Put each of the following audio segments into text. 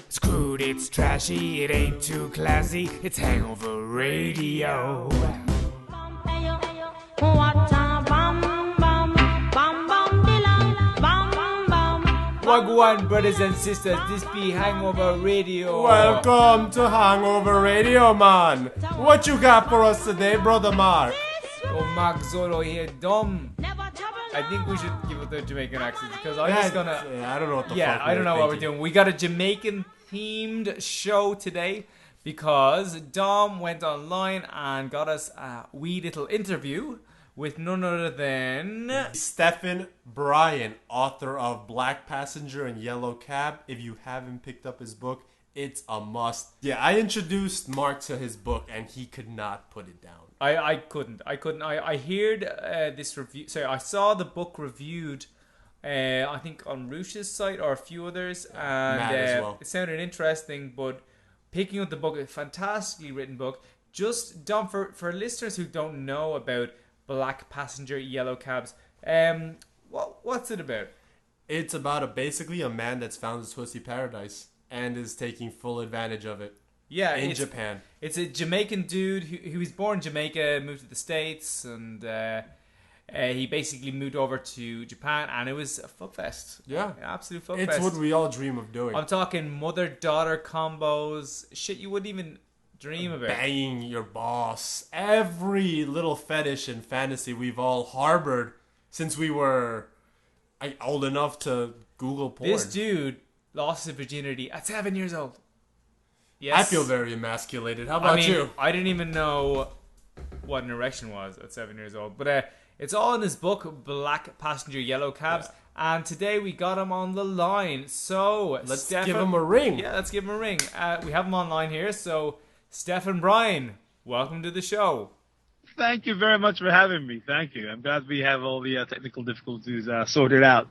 Screwed, it's trashy, it ain't too classy. It's Hangover Radio. Wagwan, brothers and sisters, this be Hangover Radio. Welcome to Hangover Radio, man. What you got for us today, brother Mark? Oh, Mark Zolo here, Dom. I think we should give it the Jamaican accents because I'm just gonna. Yeah, I don't know what the fuck. Yeah, I don't know what we're doing. We got a Jamaican themed show today because Dom went online and got us a wee little interview with none other than Stefhen Bryan, author of Black Passenger and Yellow Cab. If you haven't picked up his book, it's a must. Yeah, I introduced Mark to his book and he could not put it down. I couldn't. I heard this review. So I saw the book reviewed, I think on Roosh's site or a few others, and as well. It sounded interesting. But picking up the book, a fantastically written book. Just Dom, for listeners who don't know about Black Passenger Yellow Cabs, what's it about? It's about basically a man that's found his pussy paradise and is taking full advantage of it. Yeah, in Japan. It's a Jamaican dude who was born in Jamaica, moved to the States, and he basically moved over to Japan, and it was a fuckfest. Yeah. An absolute fuckfest. It's what we all dream of doing. I'm talking mother-daughter combos, shit you wouldn't even dream about. Banging your boss. Every little fetish and fantasy we've all harbored since we were old enough to Google porn. This dude lost his virginity at 7 years old. Yes. I feel very emasculated. How about you? I didn't even know what an erection was at 7 years old. But it's all in his book, Black Passenger Yellow Cabs. Yeah. And today we got him on the line. So let's give him a ring. Yeah, let's give him a ring. We have him online here. So Stefhen Bryan, welcome to the show. Thank you very much for having me. Thank you. I'm glad we have all the technical difficulties sorted out.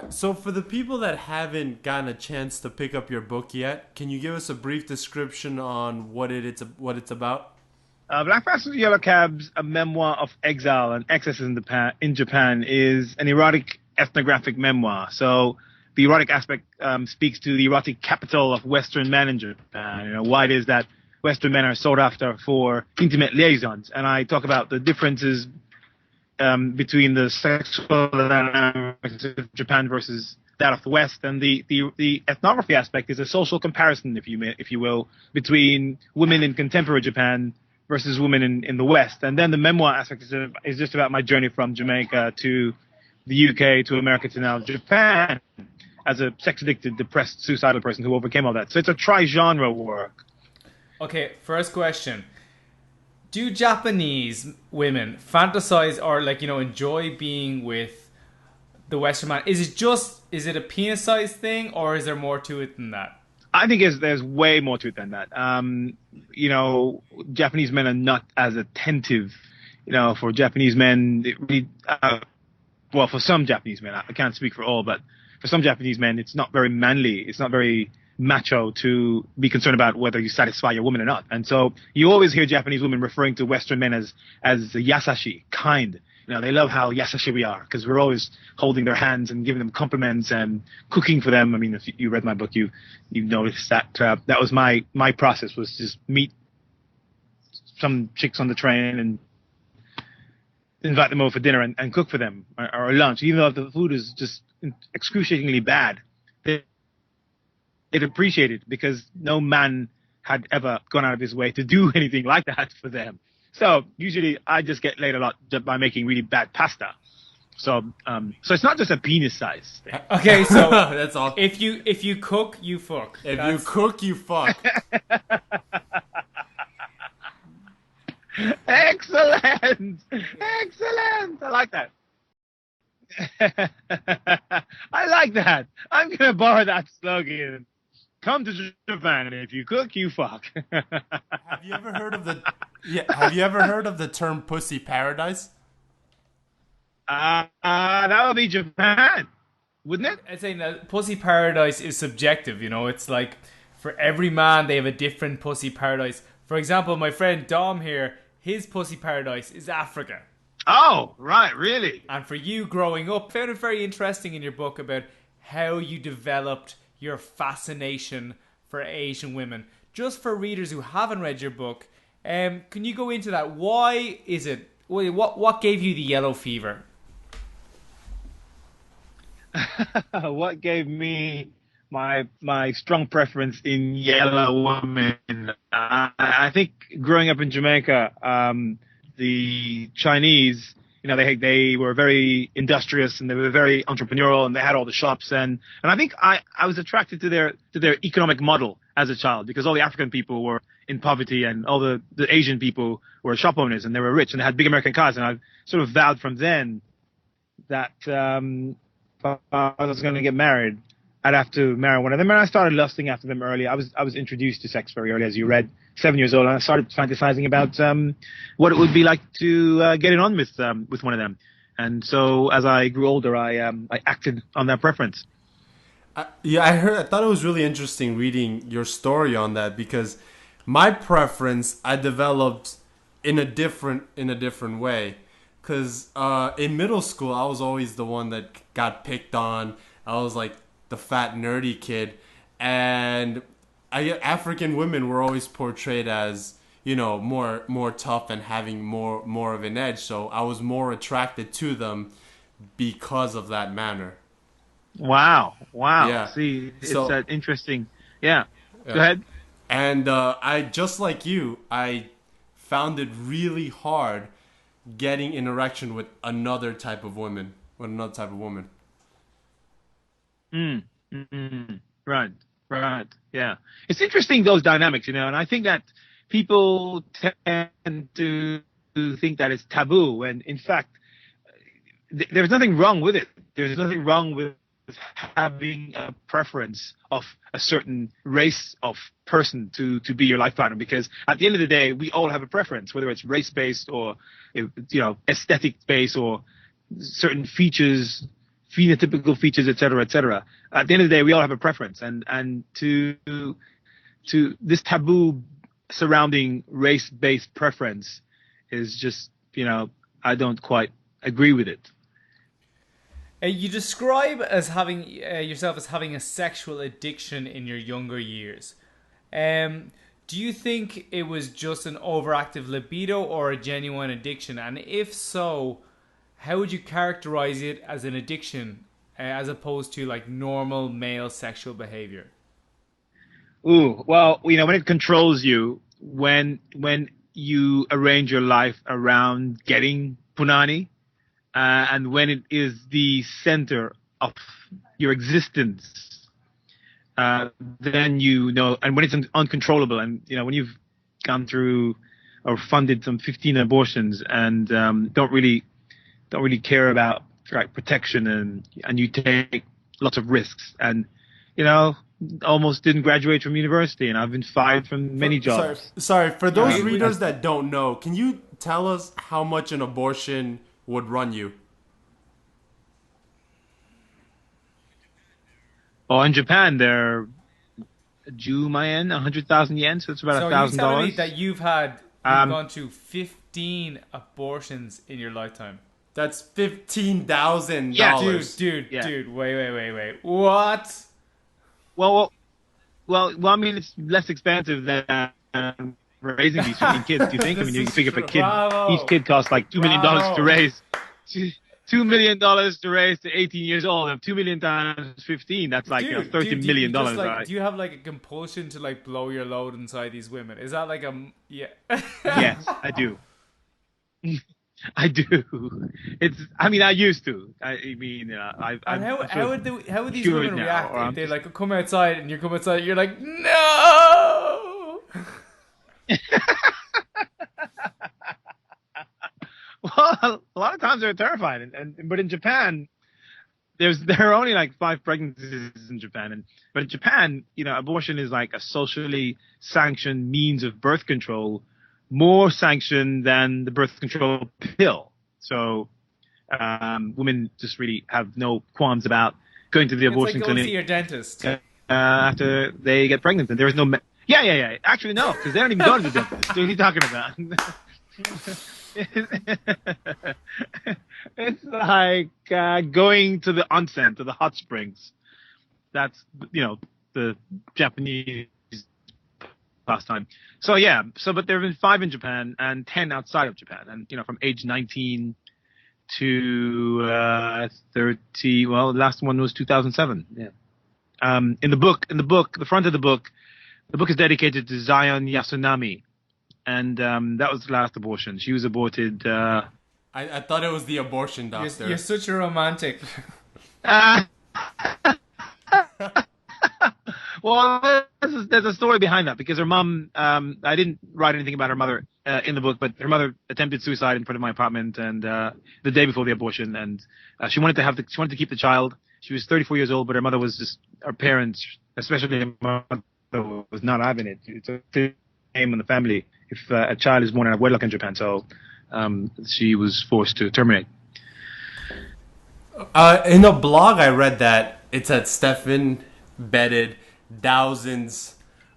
So for the people that haven't gotten a chance to pick up your book yet, can you give us a brief description on what it's about? Black Passenger Yellow Cabs, a memoir of exile and excesses in Japan, is an erotic ethnographic memoir. So the erotic aspect speaks to the erotic capital of Western men in Japan. You know, why it is that Western men are sought after for intimate liaisons. And I talk about the differences between the sexual dynamics of Japan versus that of the West, and the ethnography aspect is a social comparison, if you will, between women in contemporary Japan versus women in the West. And then the memoir aspect is just about my journey from Jamaica to the UK to America to now Japan as a sex-addicted, depressed, suicidal person who overcame all that. So it's a tri-genre work. Okay, first question. Do Japanese women fantasize or enjoy being with the Western man? Is it a penis size thing, or is there more to it than that? I think there's way more to it than that. Japanese men are not as attentive. For Japanese men, it really, for some Japanese men, I can't speak for all, but for some Japanese men, it's not very manly. It's not very macho to be concerned about whether you satisfy your woman or not. And so you always hear Japanese women referring to Western men as yasashi, kind. They love how yasashi we are, because we're always holding their hands and giving them compliments and cooking for them. I mean, if you read my book, you noticed that that was my process, was just meet some chicks on the train and invite them over for dinner and cook for them or lunch, even though the food is just excruciatingly bad. It appreciated, because no man had ever gone out of his way to do anything like that for them. So usually I just get laid a lot by making really bad pasta. So it's not just a penis size thing. Okay, so that's all. If you cook, you fuck. You cook, you fuck. Excellent! Excellent! I like that. I like that. I'm going to borrow that slogan. Come to Japan, and if you cook, you fuck. Have you ever heard of the term pussy paradise? That would be Japan, wouldn't it? I'd say that pussy paradise is subjective. It's like for every man they have a different pussy paradise. For example, my friend Dom here, his pussy paradise is Africa. Oh, right, really? And for you growing up, I found it very interesting in your book about how you developed your fascination for Asian women. Just for readers who haven't read your book, can you go into that? Why is it? What gave you the yellow fever? What gave me my strong preference in yellow women? I think growing up in Jamaica, the Chinese, they were very industrious and they were very entrepreneurial and they had all the shops and I think I was attracted to their economic model as a child because all the African people were in poverty and all the Asian people were shop owners and they were rich and they had big American cars and I sort of vowed from then that if I was going to get married, I'd have to marry one of them. And I started lusting after them early. I was introduced to sex very early, as you read, 7 years old, and I started fantasizing about what it would be like to get it on with one of them. And so as I grew older, I acted on that preference. I thought it was really interesting reading your story on that because my preference I developed in a different way. Because in middle school, I was always the one that got picked on. I was like the fat, nerdy kid. And African women were always portrayed as, more tough and having more of an edge. So I was more attracted to them because of that manner. Wow. Yeah. See, it's interesting. Yeah. Go ahead. And I, just like you, I found it really hard getting interaction with another type of woman. Right. Yeah. It's interesting, those dynamics, and I think that people tend to think that it's taboo when in fact there's nothing wrong with it. There's nothing wrong with having a preference of a certain race of person to be your life partner, because at the end of the day, we all have a preference, whether it's race-based or, aesthetic-based or certain features, phenotypical features, et cetera, et cetera. At the end of the day, we all have a preference. And to this taboo surrounding race-based preference is just, I don't quite agree with it. You describe as having yourself as having a sexual addiction in your younger years. Do you think it was just an overactive libido or a genuine addiction? And if so, how would you characterize it as an addiction as opposed to like normal male sexual behavior? Ooh, well, when it controls you, when you arrange your life around getting punani, and when it is the center of your existence, then and when it's uncontrollable, and when you've gone through or funded some 15 abortions and don't really care about protection and you take lots of risks and almost didn't graduate from university and I've been fired from many jobs. Sorry, for those readers that don't know, can you tell us how much an abortion would run you? Oh, in Japan, they're Jumayen, 100,000 yen, so it's about $1,000. So you're telling me that you've gone through 15 abortions in your lifetime? That's $15,000. Yeah, dude, wait. What? Well, I mean, it's less expensive than raising these 15 kids. Do you think? I mean, you figure each kid costs like $2 million to raise. $2 million to raise to 18 years old. And 2 million times 15, that's like $13 million. Right? Do you have like a compulsion to like blow your load inside these women? Is that like yeah? Yes, I do. I do. I used to. How would these women react if they like come outside and you come outside and you're like, no? Well, a lot of times they're terrified, but in Japan, there are only like 5 pregnancies in Japan, but in Japan, abortion is like a socially sanctioned means of birth control, more sanctioned than the birth control pill. So, women just really have no qualms about going to the abortion clinic. It's like going to see your dentist after they get pregnant, and there is no. Yeah. Actually, no, because they don't even go to the dentist. What are you talking about? It's like going to the onsen, to the hot springs. That's the Japanese pastime. So yeah, but there have been 5 in Japan and 10 outside of Japan, and from age 19 to 30. Well, the last one was 2007. Yeah. In the book, the front of the book is dedicated to Zion Yasunami, and that was the last abortion. She was aborted. I thought it was the abortion doctor. You're such a romantic. Well, there's a story behind that, because her mom, I didn't write anything about her mother in the book, but her mother attempted suicide in front of my apartment, and the day before the abortion, and she wanted to keep the child. She was 34 years old, but her parents, especially her mother, was not having it. It's a shame in the family if a child is born out of wedlock in Japan, so she was forced to terminate. In a blog I read that it said Stefhen bedded thousands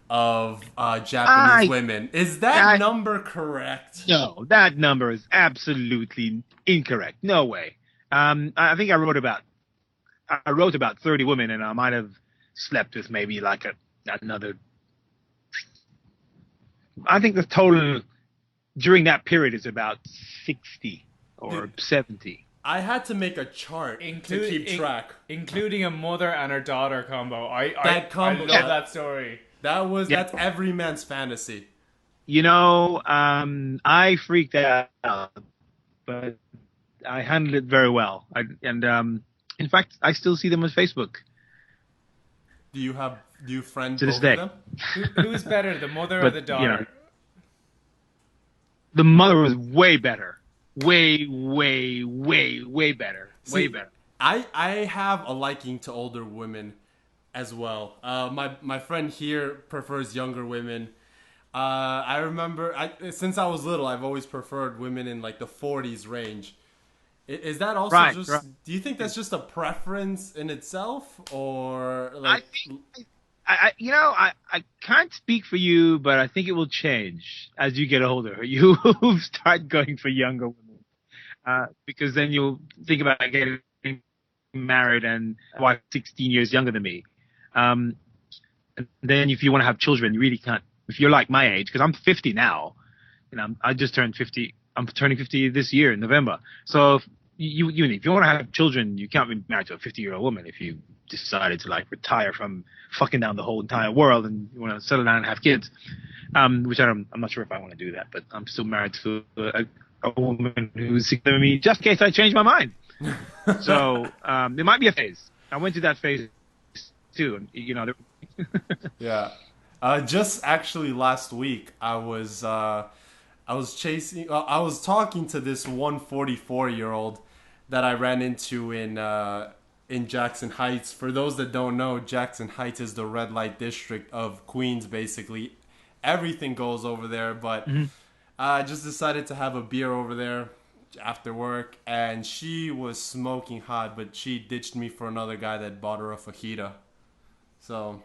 of Japanese women. Is that number correct? No, that number is absolutely incorrect. No way. I think I wrote about 30 women, and I might have slept with maybe like another. I think the total during that period is about 60 or 70. I had to make a chart to keep track, including a mother and her daughter combo. I love that story. That's every man's fantasy. I freaked out, but I handled it very well. In fact, I still see them on Facebook. Do you friend to this both day? of them? Who is better, the mother or the daughter? The mother was way better. Way, way, way, way better. Way better. I have a liking to older women as well. My friend here prefers younger women. I remember since I was little, I've always preferred women in like the 40s range. Is that also right. Do you think that's just a preference in itself, or like? I can't speak for you, but I think it will change as you get older. You start going for younger women, because then you'll think about getting married and wife 16 years younger than me. And then if you want to have children, you really can't. If you're like my age, because I'm 50 now, I just turned 50. I'm turning 50 this year in November. So if you want to have children, you can't be married to a 50-year-old woman if you decided to like retire from fucking down the whole entire world and you want to settle down and have kids. Which I'm not sure if I want to do that, but I'm still married to a woman who's sick of me just in case I change my mind. So there might be a phase. I went through that phase too, and Yeah. Just actually last week, I was talking to this 144-year-old that I ran into in Jackson Heights. For those that don't know, Jackson Heights is the red light district of Queens, basically. Everything goes over there, but I just decided to have a beer over there after work, and she was smoking hot, but she ditched me for another guy that bought her a fajita. So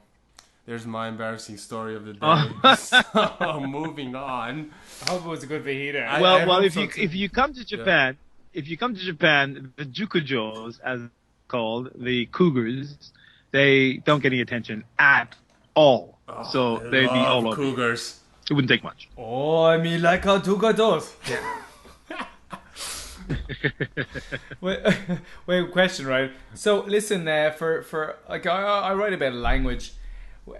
there's my embarrassing story of the day. So moving on. I hope it was a good fajita. Well, if you come to Japan, the Jukujos, as called, the cougars, they don't get any attention at all. So they'd be all over. Cougars. It wouldn't take much. Oh, I mean, like how Tuca does. wait, question, right? So listen, for like I write about language.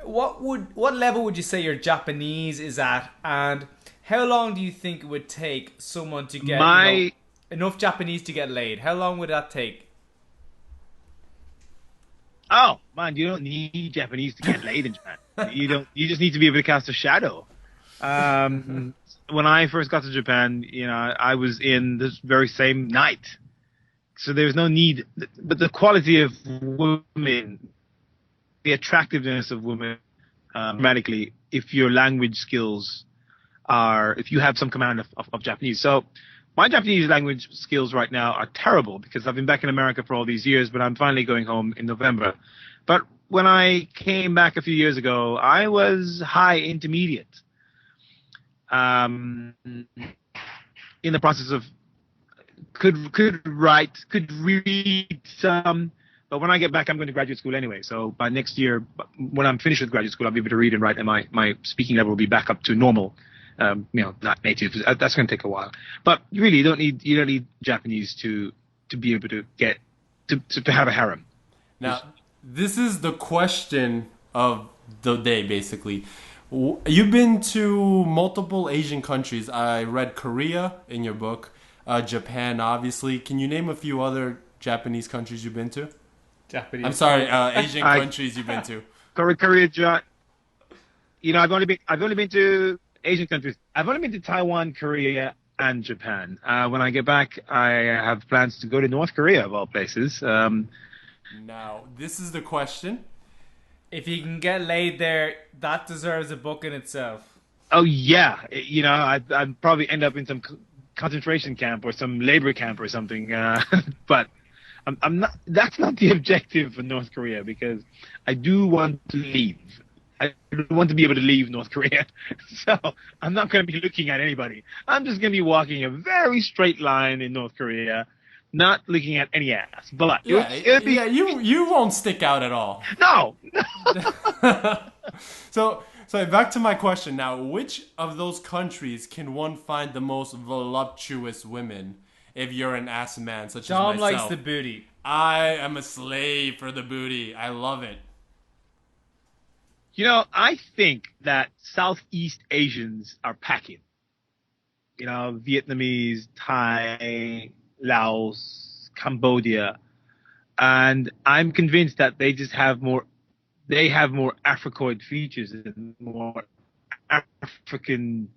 What level would you say your Japanese is at, and how long do you think it would take someone to get enough Japanese to get laid? How long would that take? Oh man, you don't need Japanese to get laid in Japan. You just need to be able to cast a shadow. When I first got to Japan, I was in this very same night, so there's no need. But the quality of women, the attractiveness of women, dramatically, if your language skills if you have some command of Japanese. So my Japanese language skills right now are terrible because I've been back in America for all these years, but I'm finally going home in November. But when I came back a few years ago, I was high intermediate. In the process of could read some, But when I get back, I'm going to graduate school anyway. So by next year, when I'm finished with graduate school, I'll be able to read and write, and my speaking level will be back up to normal. Not native. That's going to take a while. But really, you don't need Japanese to be able to get to have a harem. Now, this is the question of the day, basically. You've been to multiple Asian countries. I read Korea in your book, Japan, obviously. Can you name a few other Japanese countries you've been to? Japanese. I'm sorry, Asian countries you've been to. Korea. I've only been to Asian countries. I've only been to Taiwan, Korea, and Japan. When I get back, I have plans to go to North Korea, of all places. Now, this is the question. If you can get laid there, that deserves a book in itself. Oh yeah, I'd probably end up in some concentration camp or some labor camp or something. But I'm not. That's not the objective for North Korea, because I do want to leave. I want to be able to leave North Korea. So I'm not going to be looking at anybody. I'm just going to be walking a very straight line in North Korea, not looking at any ass. But you won't stick out at all. No. So back to my question now. Which of those countries can one find the most voluptuous women if you're an ass man such as myself? Dom likes the booty. I am a slave for the booty. I love it. I think that Southeast Asians are packing. Vietnamese, Thai, Laos, Cambodia, and I'm convinced that they just have more. They have more Africoid features and more African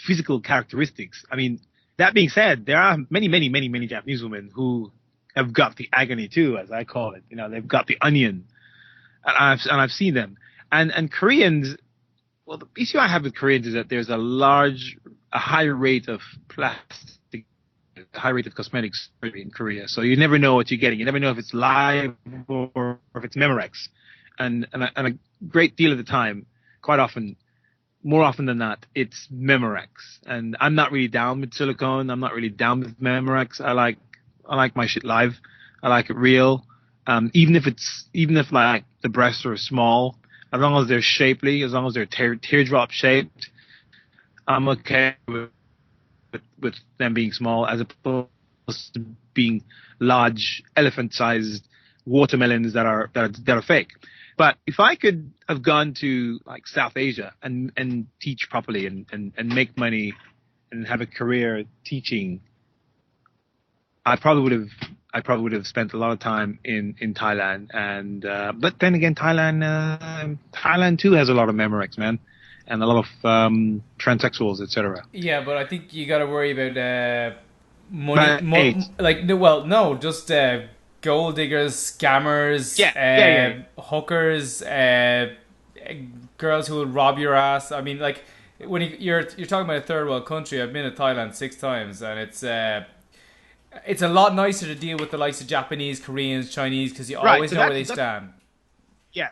physical characteristics. I mean, that being said, there are many Japanese women who have got the agony too, as I call it. They've got the onion. And I've seen them, and Koreans. Well, the issue I have with Koreans is that there's a high rate of plastic, a high rate of cosmetics in Korea. So you never know what you're getting. You never know if it's live or if it's Memorex, and a great deal of the time, quite often, more often than not, it's Memorex. And I'm not really down with silicone. I'm not really down with Memorex. I like my shit live. I like it real. Even if like the breasts are small, as long as they're shapely, as long as they're teardrop shaped, I'm okay with them being small, as opposed to being large, elephant-sized watermelons that are fake. But if I could have gone to like South Asia and teach properly and make money and have a career teaching, I probably would have spent a lot of time in Thailand, but then again, Thailand too has a lot of Memorex, man, and a lot of transsexuals, etc. Yeah, but I think you got to worry about money, just gold diggers, scammers, hookers, girls who will rob your ass. I mean, like when you're talking about a third world country, I've been to Thailand 6 times, and it's a lot nicer to deal with the likes of Japanese, Koreans, Chinese, because you always know where they stand. Yeah,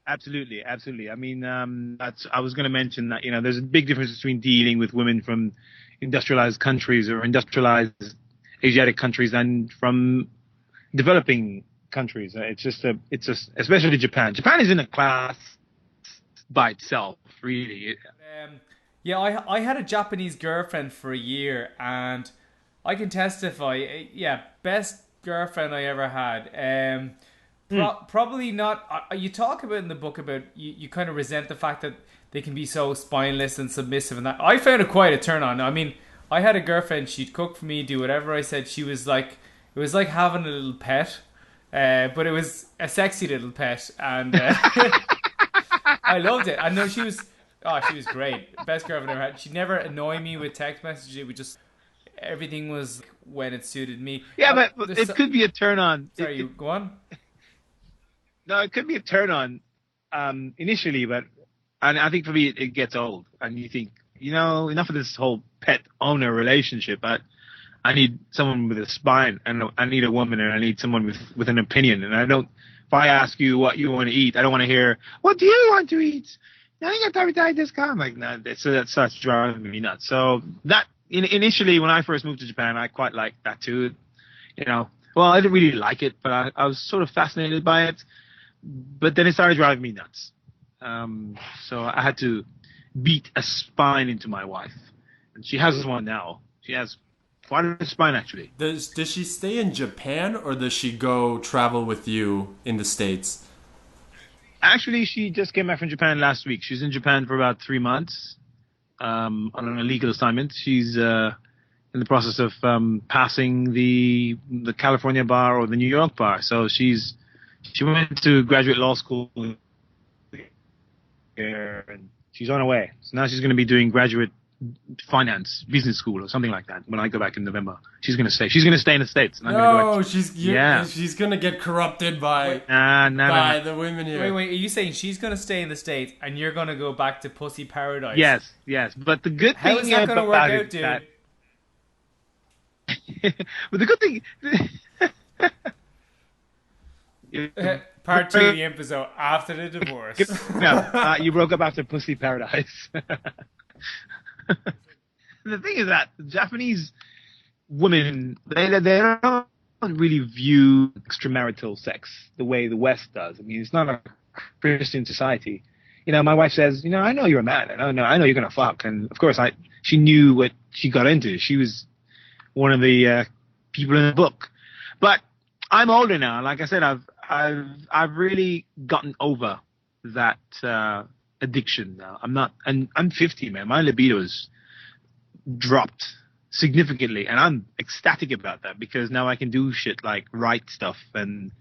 absolutely. I mean, I was going to mention that there's a big difference between dealing with women from industrialized countries or industrialized Asiatic countries and from developing countries. It's especially Japan. Japan is in a class by itself, really. Yeah, I had a Japanese girlfriend for a year, and I can testify. Best girlfriend I ever had. Probably not. You talk about in the book about you kind of resent the fact that they can be so spineless and submissive, and that I found it quite a turn on. I mean, I had a girlfriend. She'd cook for me, do whatever I said. It was like having a little pet, but it was a sexy little pet, and I loved it. I know she was great. Best girlfriend I ever had. She'd never annoy me with text messages. It would just, everything was when it suited me. Yeah, but it could be a turn on. Sorry, you go on. No, it could be a turn on initially, but I think for me it gets old, and you think, enough of this whole pet owner relationship. I need someone with a spine, and I need a woman, and I need someone with an opinion. And if I ask you what you want to eat, I don't want to hear, what do you want to eat? I'm like, no, so that starts driving me nuts. So that initially, when I first moved to Japan, I quite liked that too. Well, I didn't really like it, but I was sort of fascinated by it. But then it started driving me nuts. So I had to beat a spine into my wife. And she has one now. She has quite a spine, actually. Does she stay in Japan or does she go travel with you in the States? Actually, she just came back from Japan last week. She's in Japan for about 3 months on an illegal assignment. She's in the process of passing the California bar or the New York bar. So she went to graduate law school here, and she's on her way. So now she's going to be doing graduate finance, business school, or something like that. When I go back in November, she's going to stay. She's going to stay in the States. And I'm going to go back. She's going to get corrupted by the women here. Wait, are you saying she's going to stay in the States and you're going to go back to Pussy Paradise? Yes. But the good thing how is that going to work out, dude? But the good thing. Part 2 of the episode after the divorce. No, you broke up after Pussy Paradise. The thing is that Japanese women, they don't really view extramarital sex the way the West does. I mean, it's not a Christian society. My wife says, I know you're a man, and I know you're gonna fuck, and of course, she knew what she got into. She was one of the people in the book, but I'm older now. Like I said, I've really gotten over that addiction now. I'm 50, man. My libido's dropped significantly, and I'm ecstatic about that because now I can do shit like write stuff and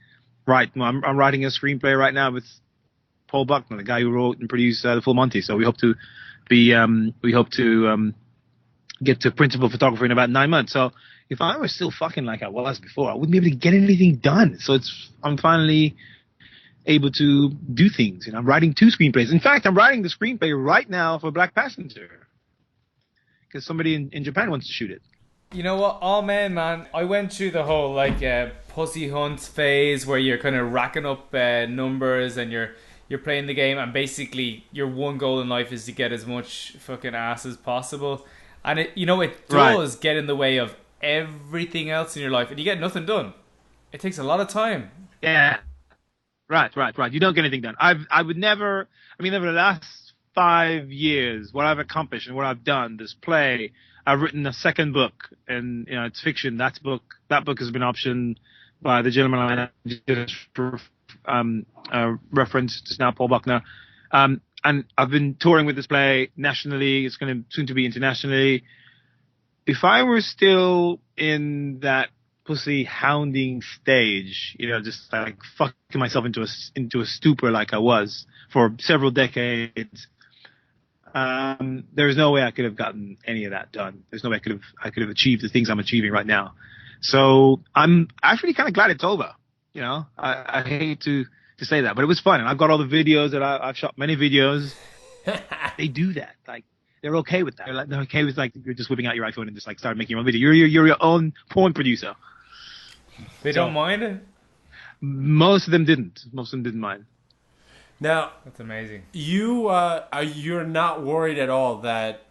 write. Well, I'm writing a screenplay right now with Paul Buckner, the guy who wrote and produced The Full Monty. So we hope to get to principal photographer in about 9 months. So if I were still fucking like I was before, I wouldn't be able to get anything done. So I'm finally able to do things. I'm writing 2 screenplays. In fact, I'm writing the screenplay right now for Black Passenger because somebody in Japan wants to shoot it. You know what? Oh man, I went through the whole pussy hunts phase where you're kind of racking up numbers and you're playing the game, and basically your one goal in life is to get as much fucking ass as possible. And it does get in the way of everything else in your life, and you get nothing done. It takes a lot of time. Yeah. Right. You don't get anything done. Over the last 5 years, what I've accomplished and what I've done, this play, I've written a second book, and it's fiction. That book has been optioned by the gentleman I just referenced just now, Paul Buckner. And I've been touring with this play nationally. It's going to soon to be internationally. If I were still in that pussy hounding stage, just like fucking myself into a stupor like I was for several decades, there's no way I could have gotten any of that done. There's no way I could have achieved the things I'm achieving right now. So I'm actually kind of glad it's over. I hate to say that, but it was fun, and I've got all the videos that I've shot many videos. They do that, like they're okay with that. They're okay with you're just whipping out your iPhone and just start making your own video. You're your own porn producer. They don't mind it. Most of them didn't. Most of them didn't mind. Now that's amazing. You're not worried at all that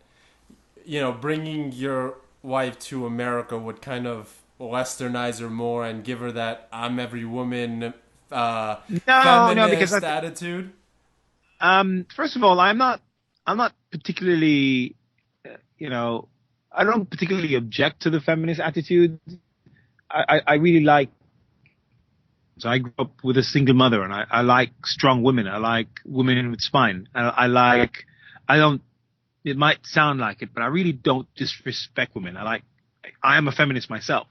bringing your wife to America would kind of westernize her more and give her that I'm every woman feminist attitude? First of all, I'm not particularly, I don't particularly object to the feminist attitude. I really like. So I grew up with a single mother, and I like strong women. I like women with spine. It might sound like it, but I really don't disrespect women. I am a feminist myself.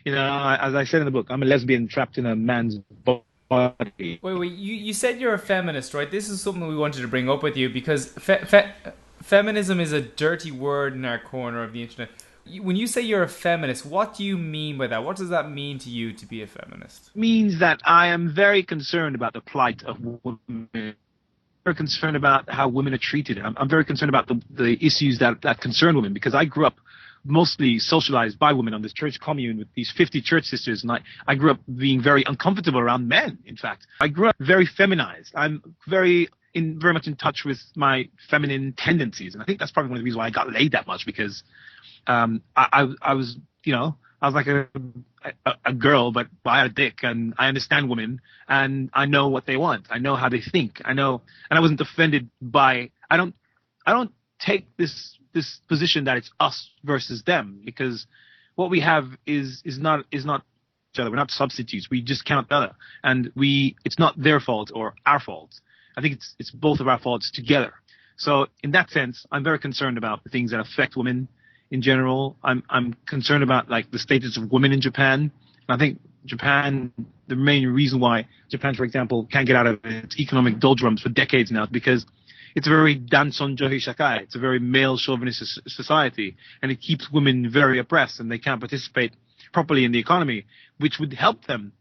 As I said in the book, I'm a lesbian trapped in a man's body. Wait, you said you're a feminist, right? This is something we wanted to bring up with you because feminism is a dirty word in our corner of the internet. When you say you're a feminist, what do you mean by that? What does that mean to you to be a feminist? It means that I am very concerned about the plight of women. Very concerned about how women are treated. I'm very concerned about the issues that concern women, because I grew up mostly socialized by women on this church commune with these 50 church sisters, and I grew up being very uncomfortable around men. In fact, I grew up very feminized. I'm very much in touch with my feminine tendencies, and I think that's probably one of the reasons why I got laid that much, because I I was like a girl, but I had a dick, and I understand women, and I know what they want. I know how they think. I know, and I wasn't offended by. I don't take this position that it's us versus them, because what we have is not each other. We're not substitutes. We just count better, and it's not their fault or our fault. I think it's both of our faults together. So in that sense, I'm very concerned about the things that affect women in general. I'm concerned about like the status of women in Japan. And I think Japan, the main reason why Japan, for example, can't get out of its economic doldrums for decades now is because it's a very danson johi shakai. It's a very male chauvinist society, and it keeps women very oppressed, and they can't participate properly in the economy, which would help them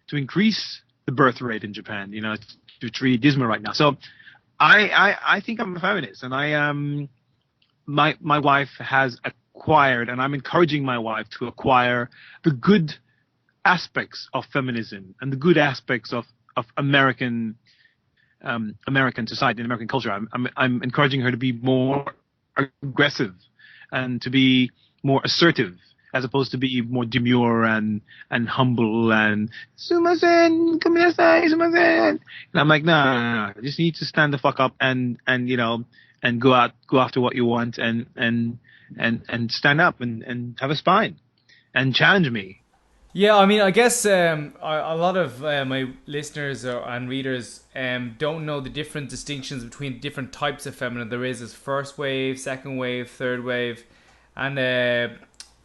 to increase the birth rate in Japan. You know, it's really dismal right now. So I think I'm a feminist, and my wife has acquired, and I'm encouraging my wife to acquire the good aspects of feminism and the good aspects of American society and American culture. I'm encouraging her to be more aggressive and to be more assertive, as opposed to be more demure and humble and sumasen, sumasen. And I'm like, no. You just need to stand the fuck up and you know, and go after what you want and stand up and have a spine and challenge me. Yeah, I mean, I guess a lot of my listeners and readers don't know the different distinctions between different types of feminine there is as first wave, second wave, third wave, and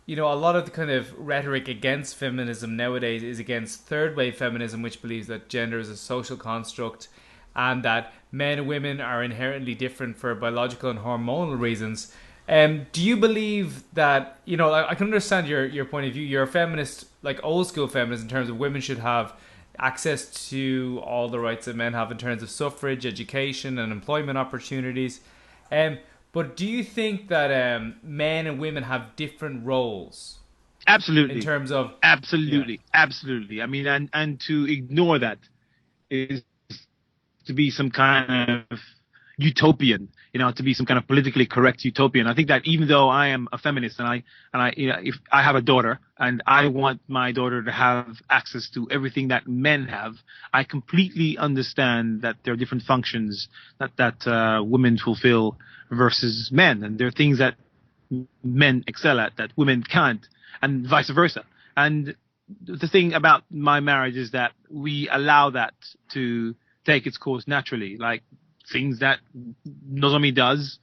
you know, a lot of the kind of rhetoric against feminism nowadays is against third wave feminism, which believes that gender is a social construct and that men and women are inherently different for biological and hormonal reasons. Do you believe that, you know, I can understand your point of view. You're a feminist, like old school feminist, in terms of women should have access to all the rights that men have in terms of suffrage, education, and employment opportunities. But do you think that men and women have different roles? Absolutely. In terms of... Absolutely. I mean, and to ignore that is to be some kind of utopian, you know, to be some kind of politically correct utopian. I think that even though I am a feminist and I you know, if I have a daughter and I want my daughter to have access to everything that men have, I completely understand that there are different functions that women fulfill versus men, and there are things that men excel at that women can't, and vice versa. And the thing about my marriage is that we allow that to take its course naturally. Like things that Nozomi does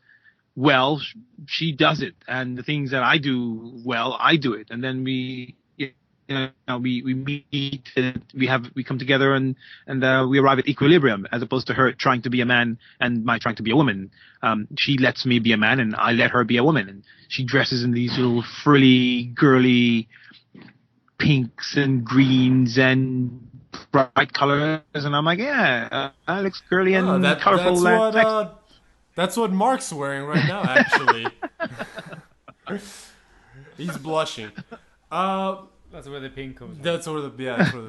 well, she does it, and the things that I do well, I do it, and then we meet, we come together and we arrive at equilibrium, as opposed to her trying to be a man and my trying to be a woman. She lets me be a man and I let her be a woman, and she dresses in these little frilly, girly pinks and greens and bright colors, and I'm like, yeah, that looks girly and colorful. That's what Mark's wearing right now, actually. He's blushing. That's where the pink comes from. That's where the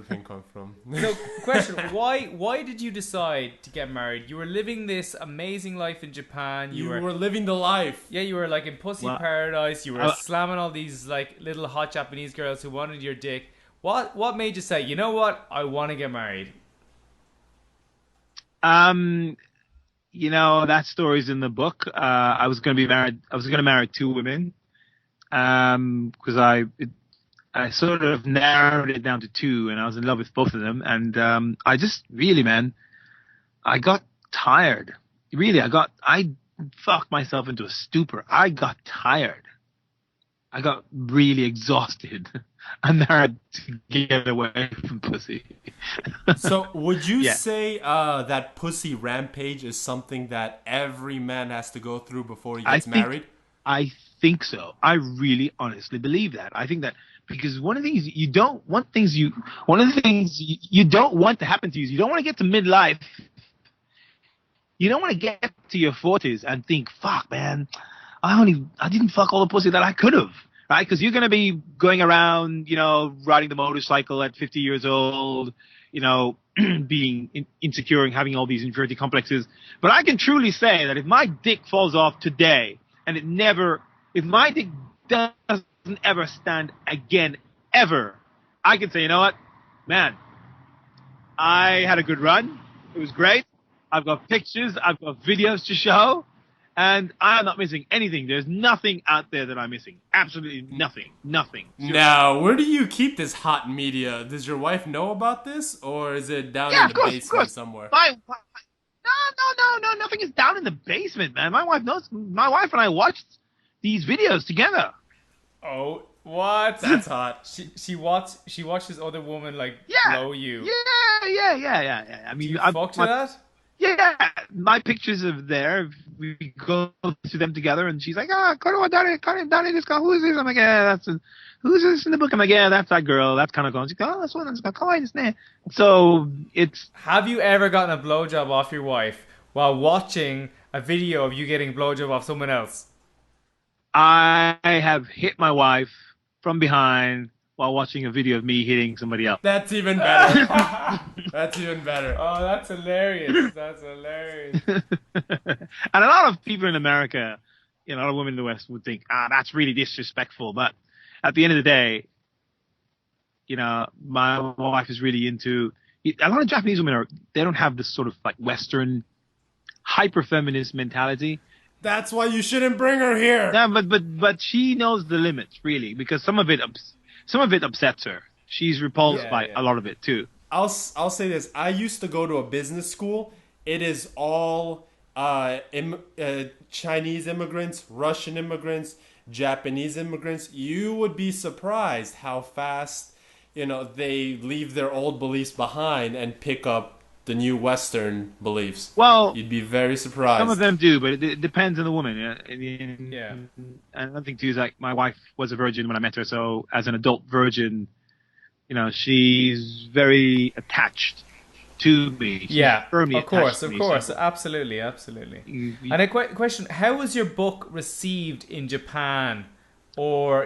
pink comes from. So, question: Why did you decide to get married? You were living this amazing life in Japan. You were living the life. Yeah, you were like in pussy paradise. You were slamming all these like little hot Japanese girls who wanted your dick. What made you say, you know what, I want to get married? You know, that story's in the book. I was going to marry two women. Because I sort of narrowed it down to two, and I was in love with both of them. And I just really, man, I got tired. Really, I fucked myself into a stupor. I got tired. I got really exhausted. I'm married to get away from pussy. So would you say that pussy rampage is something that every man has to go through before he gets married? I think so. I really honestly believe that. I think that because one of the things you don't want to happen to you is you don't want to get to midlife. You don't want to get to your 40s and think, fuck, man, I didn't fuck all the pussy that I could have. Right? Because you're going to be going around, you know, riding the motorcycle at 50 years old, you know, being insecure and having all these inferiority complexes. But I can truly say that if my dick falls off today and if my dick doesn't ever stand again ever, I can say, you know what, man, I had a good run. It was great. I've got pictures. I've got videos to show. And I'm not missing anything. There's nothing out there that I'm missing. Absolutely nothing. Nothing. Now, where do you keep this hot media? Does your wife know about this, or is it down Yeah, in the basement somewhere? No. Nothing is down in the basement, man. My wife knows. My wife and I watched these videos together. Oh, what? That's hot. She watches other women like blow you. Yeah. I mean, Do you fuck to that? Yeah, my pictures are there. We go to them together, and she's like, Danny, this guy, who is this? I'm like, yeah, who's this in the book? I'm like, yeah, that's that girl. That's kind of going. She's like, oh, that's one. That's kawaii, isn't it? So it's. Have you ever gotten a blowjob off your wife while watching a video of you getting a blowjob off someone else? I have hit my wife from behind while watching a video of me hitting somebody else. That's even better. That's even better. Oh, that's hilarious. That's hilarious. And a lot of people in America, a lot of women in the West would think, that's really disrespectful. But at the end of the day, my wife is really into. A lot of Japanese women they don't have this sort of like Western hyper feminist mentality. That's why you shouldn't bring her here. Yeah, but she knows the limits really, because some of it upsets her. She's repulsed by a lot of it too. I'll say this. I used to go to a business school. It is all Chinese immigrants, Russian immigrants, Japanese immigrants. You would be surprised how fast they leave their old beliefs behind and pick up the new Western beliefs. Well, you'd be very surprised. Some of them do, but it depends on the woman. Yeah. And another thing too is like my wife was a virgin when I met her, so as an adult virgin, she's very attached to me. She's firmly attached to me. Of course, absolutely. And a question: how was your book received in Japan, or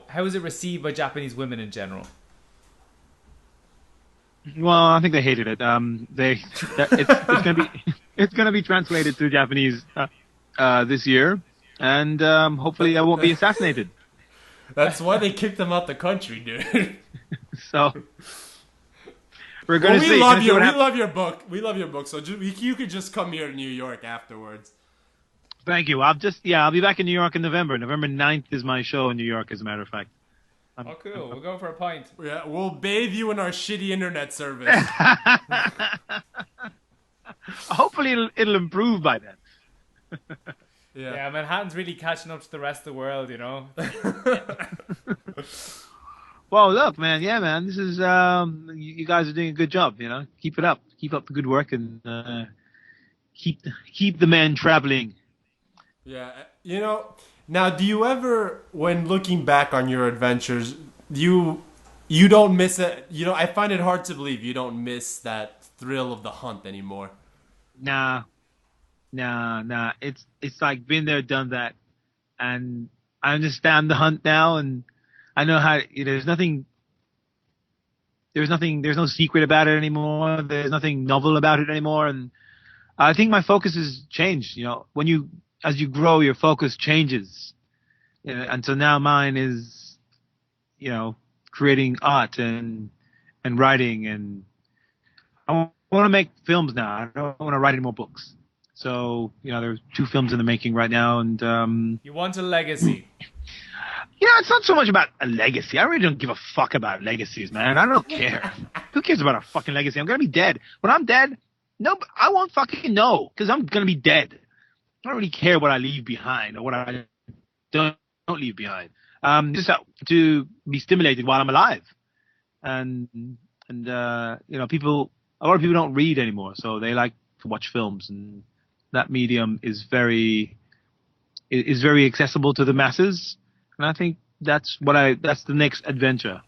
how was it received by Japanese women in general? Well, I think they hated it. It's gonna be translated to Japanese this year, and hopefully I won't be assassinated. That's why they kicked them out the country, dude. So we're gonna see. We love your book. We love your book. So you could just come here to New York afterwards. Thank you. I'll be back in New York in November. November 9th is my show in New York, as a matter of fact. Oh, cool. We'll go for a pint. Yeah, we'll bathe you in our shitty internet service. Hopefully it'll improve by then. Yeah, Manhattan's really catching up to the rest of the world, Well, look, man. Yeah, man. This is you guys are doing a good job. Keep it up. Keep up the good work, and keep the men traveling. Yeah, Now, do you ever, when looking back on your adventures, you don't miss it? I find it hard to believe you don't miss that thrill of the hunt anymore. Nah. It's like been there, done that, and I understand the hunt now, and I know how. There's no secret about it anymore. There's nothing novel about it anymore, and I think my focus has changed. As you grow, your focus changes. And so now mine is, creating art and writing, and I want to make films now. I don't want to write any more books. So, there's 2 films in the making right now, and you want a legacy. It's not so much about a legacy. I really don't give a fuck about legacies, man. I don't care. Who cares about a fucking legacy? I'm gonna be dead. When I'm dead, I won't fucking know, because I'm gonna be dead. I don't really care what I leave behind or what I don't leave behind. Just to be stimulated while I'm alive. And a lot of people don't read anymore, so they like to watch films, and that medium is very accessible to the masses. And I think that's the next adventure.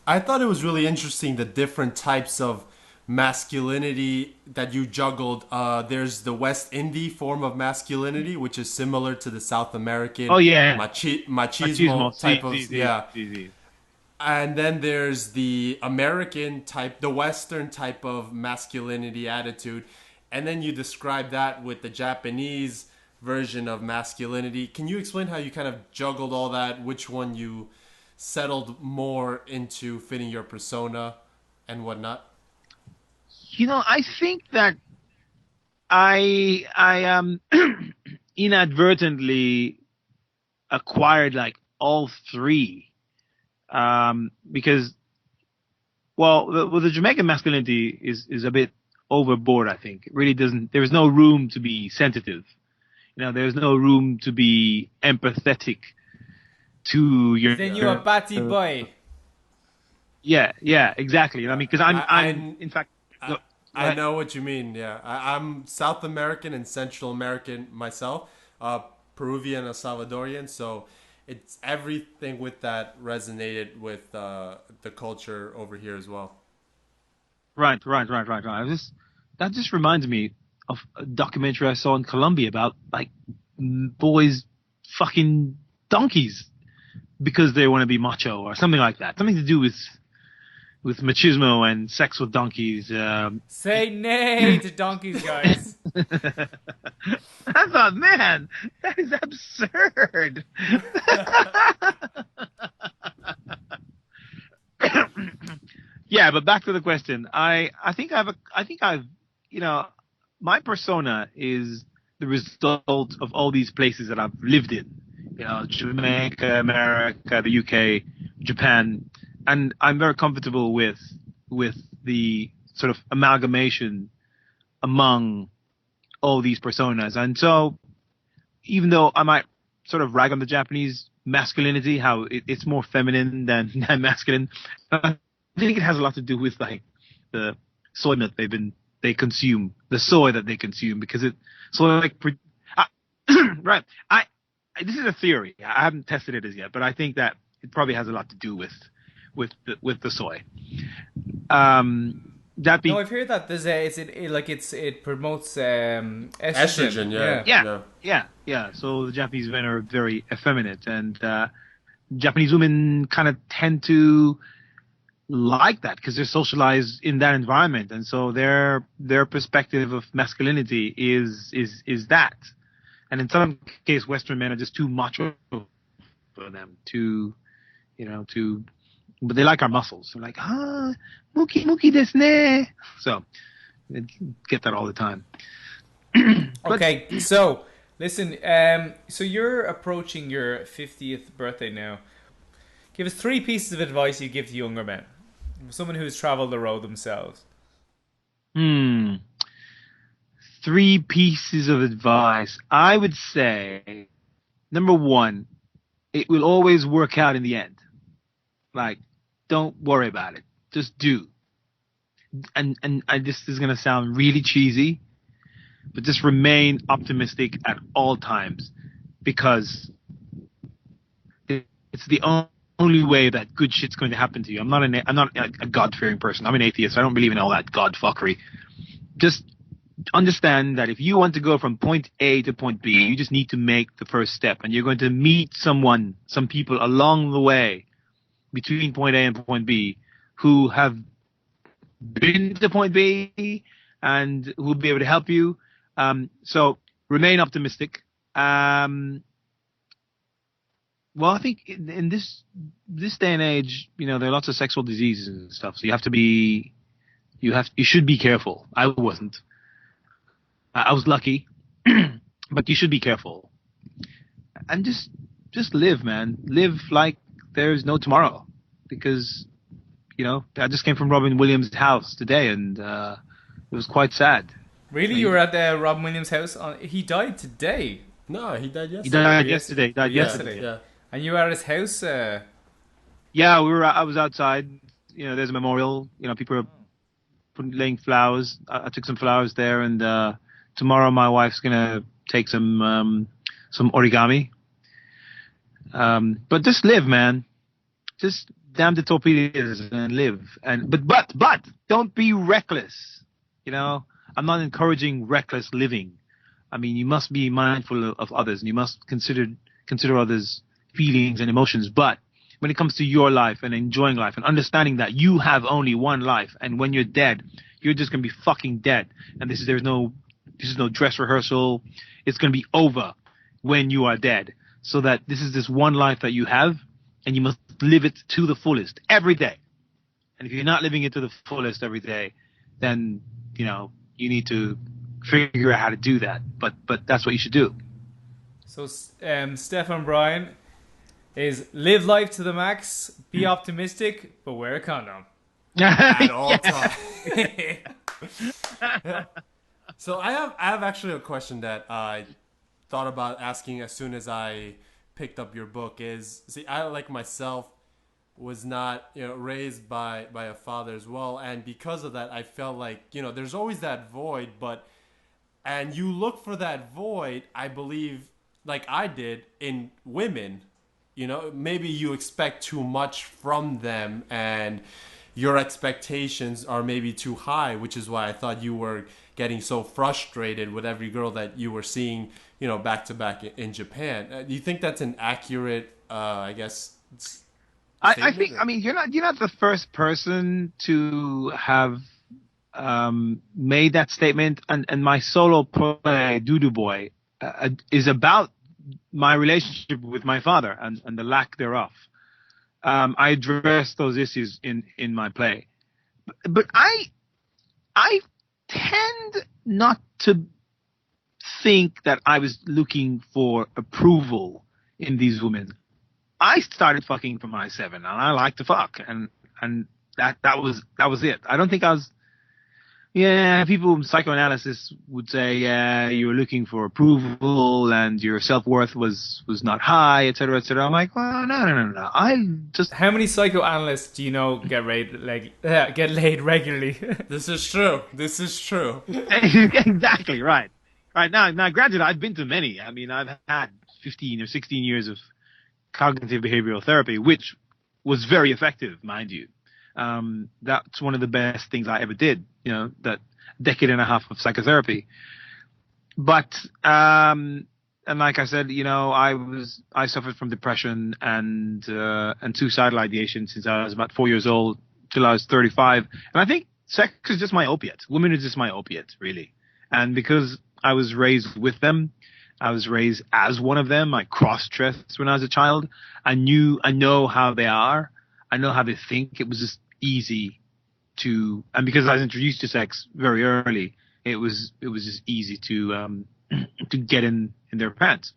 I thought it was really interesting, the different types of masculinity that you juggled. There's the West Indian form of masculinity, which is similar to the South American machismo type of and then there's the American type, the Western type of masculinity attitude, and then you describe that with the Japanese version of masculinity. Can you explain how you kind of juggled all that, which one you settled more into fitting your persona and whatnot? I think that I inadvertently acquired like all three, because the Jamaican masculinity is a bit overboard. I think it really doesn't. There's no room to be sensitive. There's no room to be empathetic to your. Then you're a batty boy. Yeah, exactly. I mean, because I'm in fact. I know what you mean. Yeah, I'm South American and Central American myself, Peruvian and Salvadorian. So it's everything with that resonated with the culture over here as well. Right. That just reminds me of a documentary I saw in Colombia about like boys fucking donkeys because they want to be macho or something like that. Something to do with machismo and sex with donkeys. Say nay to donkeys, guys. I thought, man, that is absurd. Yeah, but back to the question. I think I've my persona is the result of all these places that I've lived in. Jamaica, America, the UK, Japan, and I'm very comfortable with the sort of amalgamation among all these personas. And so, even though I might sort of rag on the Japanese masculinity, how it's more feminine than masculine, I think it has a lot to do with like the soy milk they consume, the soy that they consume, because right. This is a theory. I haven't tested it as yet, but I think that it probably has a lot to do with the soy. That being, No, I've heard that there's it promotes estrogen. Estrogen, yeah. So the Japanese men are very effeminate, and Japanese women kind of tend to like that because they're socialized in that environment, and so their perspective of masculinity is that. And in some case, Western men are just too macho for them, but they like our muscles. They're like, muki desu ne. So, I get that all the time. Okay, so, listen, so you're approaching your 50th birthday now. Give us 3 pieces of advice you give to younger men. Someone who's traveled the road themselves. 3 pieces of advice. I would say, number 1, it will always work out in the end. Like, don't worry about it. Just do. And this is going to sound really cheesy, but just remain optimistic at all times, because it's the only way that good shit's going to happen to you. I'm not a God-fearing person. I'm an atheist. I don't believe in all that God fuckery. Just understand that if you want to go from point A to point B, you just need to make the first step, and you're going to meet some people along the way between point A and point B who have been to point B and who will be able to help you. So remain optimistic. Well, I think in this day and age, there are lots of sexual diseases and stuff, so you should be careful. I wasn't. I was lucky, but you should be careful. And just live, man. Live like there's no tomorrow, because I just came from Robin Williams' house today, and it was quite sad. Really? You were at Robin Williams' house? He died today? No, he died yesterday. He died yesterday. Yesterday. Yeah. And you were at his house? Yeah, I was outside. There's a memorial. People are laying flowers. I took some flowers there, and tomorrow my wife's gonna take some origami. But just live, man. Just damn the torpedoes and live. But don't be reckless. I'm not encouraging reckless living. I mean, you must be mindful of others, and you must consider others' feelings and emotions. But when it comes to your life and enjoying life and understanding that you have only one life, and when you're dead, you're just gonna be fucking dead. And this is no dress rehearsal. It's gonna be over when you are dead. So that this is this one life that you have, and you must live it to the fullest every day. And if you're not living it to the fullest every day, then, you need to figure out how to do that. But that's what you should do. So, Stefhen Bryan is live life to the max, be optimistic, but wear a condom. At all times. So I have actually a question that I thought about asking as soon as I picked up your book. I, like myself, was not raised by a father as well, and because of that I felt like there's always that void, and you look for that void, I believe, like I did, in women. Maybe you expect too much from them and your expectations are maybe too high, which is why I thought you were getting so frustrated with every girl that you were seeing, back to back in Japan. Do you think that's an accurate, I guess? I think. I mean, you're not the first person to have made that statement. And my solo play, Doodoo Boy, is about my relationship with my father and the lack thereof. I address those issues in my play, but I tend not to think that I was looking for approval in these women. I started fucking from my 7, and I like to fuck, and that was it. I don't think I was. Yeah, people in psychoanalysis would say, yeah, you were looking for approval and your self-worth was not high, et cetera, et cetera. I'm like, well, no. I just... How many psychoanalysts do you know get laid regularly? This is true. Exactly, right. Right, now, granted, I've been to many. I mean, I've had 15 or 16 years of cognitive behavioral therapy, which was very effective, mind you. That's one of the best things I ever did, that decade and a half of psychotherapy. But, and like I said, I suffered from depression and suicidal ideation since I was about 4 years old till I was 35. And I think sex is just my opiate. Women is just my opiate, really. And because I was raised with them, I was raised as one of them. I cross-dressed when I was a child. I know how they are. I know how they think. It was just easy to, and because I was introduced to sex very early, it was just easy to get in their pants.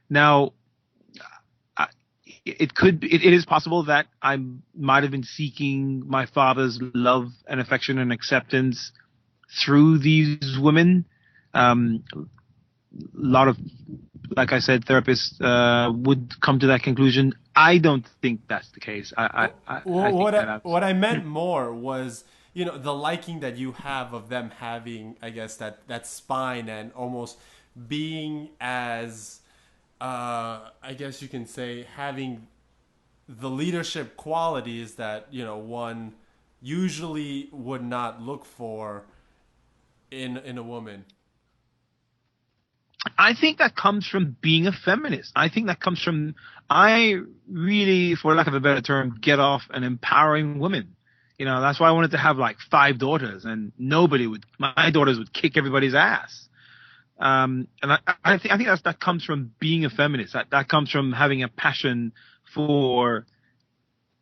Now, it is possible that I might have been seeking my father's love and affection and acceptance through these women. A lot of, like I said, therapists would come to that conclusion. I don't think that's the case. What I meant more was, the liking that you have of them having, I guess, that spine and almost being as, I guess you can say, having the leadership qualities that, one usually would not look for in a woman. I think that comes from being a feminist. I think that comes from, I really, for lack of a better term, get off and empowering women. That's why I wanted to have like 5 daughters, and my daughters would kick everybody's ass. And I think that comes from being a feminist. That comes from having a passion for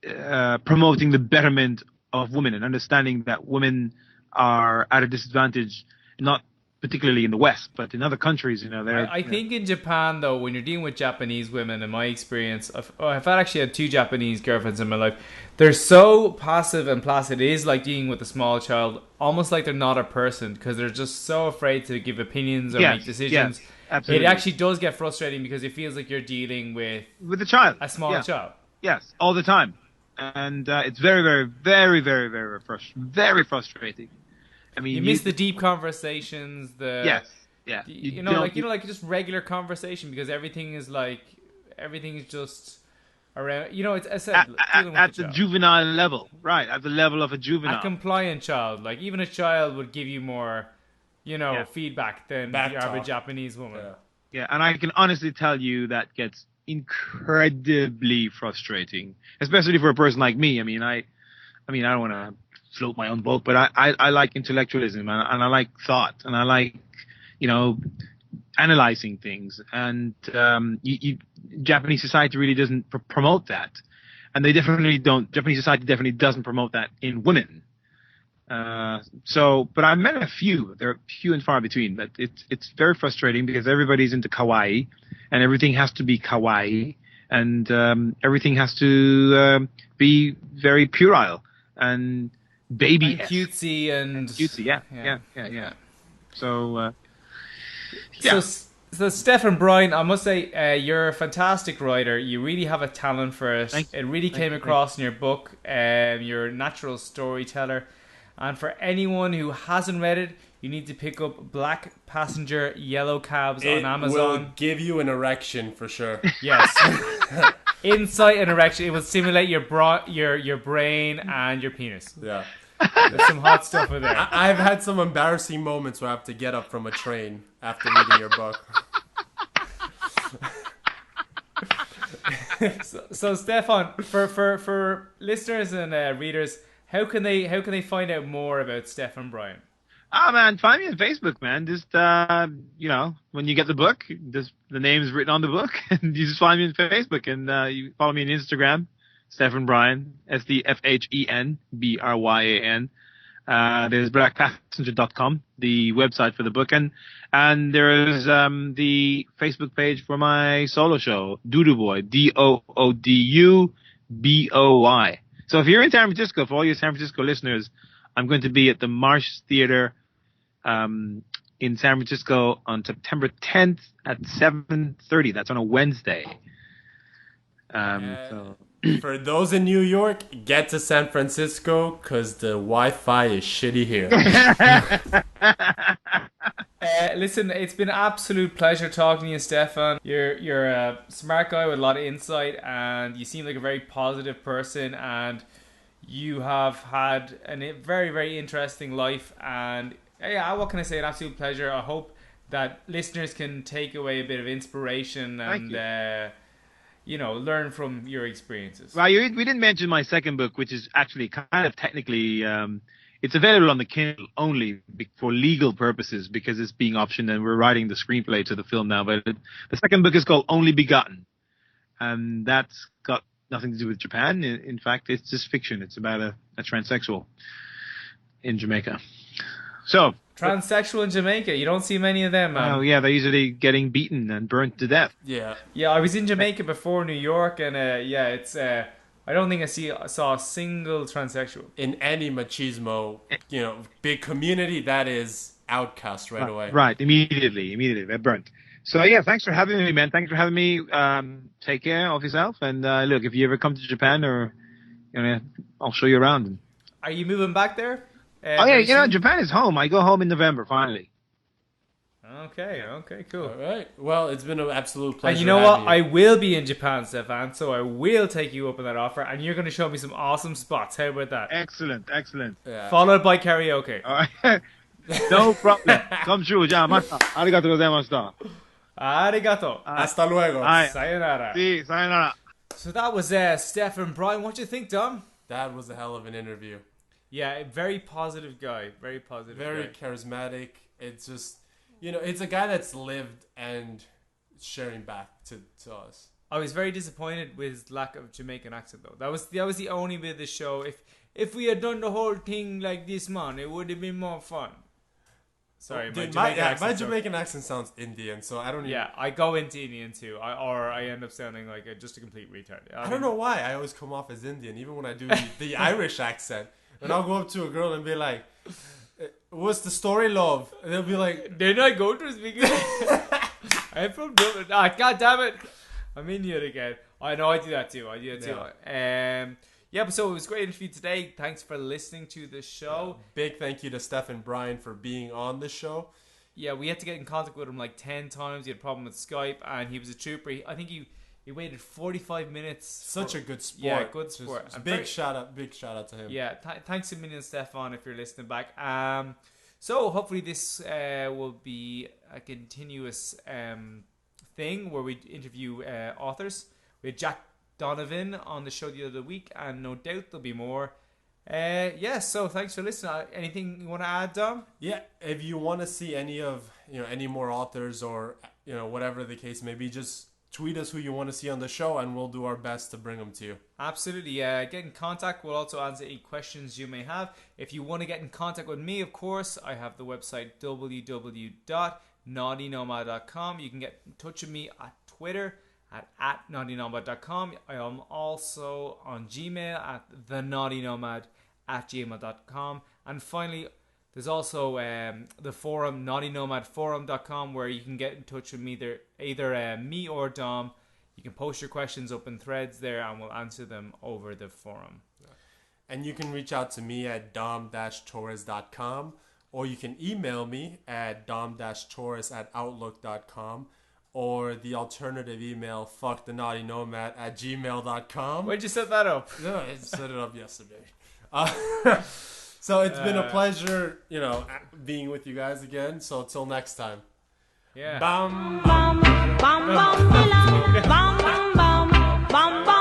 promoting the betterment of women and understanding that women are at a disadvantage, not particularly in the West, but in other countries, I think in Japan, though, when you're dealing with Japanese women, in my experience, I've actually had 2 Japanese girlfriends in my life. They're so passive and placid. It is like dealing with a small child, almost like they're not a person, because they're just so afraid to give opinions or make decisions. Yes, absolutely. It actually does get frustrating because it feels like you're dealing with a child, a small child. Yes, all the time, and it's very, very, very, very, very frustrating. I mean, you miss the deep conversations. Yes, yeah. Like just regular conversation, because everything is just around. It's as I said, at the juvenile level, right? At the level of a juvenile, a compliant child. Like even a child would give you more, feedback than the average Japanese woman. Yeah, and I can honestly tell you that gets incredibly frustrating, especially for a person like me. I don't want to float my own boat, but I like intellectualism and I like thought and I like, analyzing things. And Japanese society really doesn't promote that. and they definitely don't. Japanese society definitely doesn't promote that in women. But I met a few. They're few and far between. But it's very frustrating because everybody's into kawaii, and everything has to be kawaii, and everything has to be very puerile and baby and cutesy and cutesy. Yeah. So. Yeah. So Stefhen Bryan, I must say, you're a fantastic writer. You really have a talent for it. It really came across in your book. You're a natural storyteller. And for anyone who hasn't read it, you need to pick up Black Passenger Yellow Cabs on Amazon. It will give you an erection for sure. Yes. Insight and erection. It will stimulate your brain and your penis. Yeah. There's some hot stuff in there. I've had some embarrassing moments where I have to get up from a train after reading your book. So Stefan, for listeners and readers, how can they find out more about Stefhen Bryan? Man, find me on Facebook, man. Just when you get the book, the name's written on the book, and you just find me on Facebook, and you follow me on Instagram. Stefhen Bryan, STFHEN BRYAN. There's blackpassenger.com, the website for the book, and there is the Facebook page for my solo show, Doodoo Boy, DOODUBOY. So if you're in San Francisco, for all you San Francisco listeners, I'm going to be at the Marsh Theater in San Francisco on September 10th at 7:30. That's on a Wednesday. For those in New York, get to San Francisco because the Wi-Fi is shitty here. Listen, it's been an absolute pleasure talking to you, Stefan. You're a smart guy with a lot of insight, and you seem like a very positive person, and you have had a very, very interesting life. And yeah, what can I say? An absolute pleasure. I hope that listeners can take away a bit of inspiration and learn from your experiences. Well, we didn't mention my second book, which is actually kind of technically, it's available on the Kindle only for legal purposes because it's being optioned, and we're writing the screenplay to the film now. But the second book is called Only Begotten, and that's got nothing to do with Japan. In fact, it's just fiction. It's about a transsexual in Jamaica. So. Transsexual in Jamaica. You don't see many of them, man. Oh, yeah, they're usually getting beaten and burnt to death. Yeah. Yeah, I was in Jamaica before New York, and it's... I don't think I saw a single transsexual. In any machismo, big community, that is outcast right away. Right, immediately, they're burnt. So, yeah, thanks for having me, man. Thanks for having me. Take care of yourself, and look, if you ever come to Japan, I'll show you around. Are you moving back there? Japan is home. I go home in November, finally. Okay, cool. All right. Well, it's been an absolute pleasure. And you know what? I will be in Japan, Stefan, so I will take you up on that offer, and you're going to show me some awesome spots. How about that? Excellent. Yeah. Followed by karaoke. All right. No problem. Come true. Arigato gozaimashita. Arigato. Hasta luego. Sayonara. Sí, sayonara. So that was Stefhen Bryan. What do you think, Dom? That was a hell of an interview. Yeah, very positive guy. Very positive. Very charismatic. It's just, it's a guy that's lived and sharing back to us. I was very disappointed with his lack of Jamaican accent, though. That was the only bit of the show. If we had done the whole thing like this, man, it would have been more fun. Sorry, my Jamaican accent sounds Indian, so I don't even... Yeah, I go into Indian too, or I end up sounding like just a complete retard. I don't know why I always come off as Indian, even when I do the Irish accent. And I'll go up to a girl and be like, "What's the story, love?" And they'll be like, "Didn't I go to speak English? I'm from Dublin." God damn it! I'm Indian again. I know I do that too. But so it was a great interview today. Thanks for listening to the show. Big thank you to Stefhen Bryan for being on the show. Yeah, we had to get in contact with him like 10 times. He had a problem with Skype, and he was a trooper. I think he waited 45 minutes. Such a good sport. Yeah, good sport. Big shout out to him. Yeah, thanks a million, Stefan, if you're listening back. So hopefully this will be a continuous thing where we interview authors. We had Jack Donovan on the show the other week, and no doubt there'll be more. So thanks for listening. Anything you want to add, Dom? Yeah, if you want to see any more authors or whatever the case may be, just tweet us who you want to see on the show, and we'll do our best to bring them to you. Absolutely. Get in contact. We'll also answer any questions you may have. If you want to get in contact with me, of course, I have the website www.naughtynomad.com. You can get in touch with me at Twitter at naughtynomad.com. I am also on Gmail at thenaughtynomad@gmail.com. And finally, there's also the forum, naughtynomadforum.com, where you can get in touch with me, either me or Dom. You can post your questions up in threads there, and we'll answer them over the forum. And you can reach out to me at dom-torres.com, or you can email me at dom-torres@outlook.com, or the alternative email, fuckthenaughtynomad@gmail.com. Where'd you set that up? No, I set it up yesterday. So it's been a pleasure, being with you guys again. So till next time. Yeah. Bam. Bam, bam, bam, bam, bam, bam, bam, bam, bam.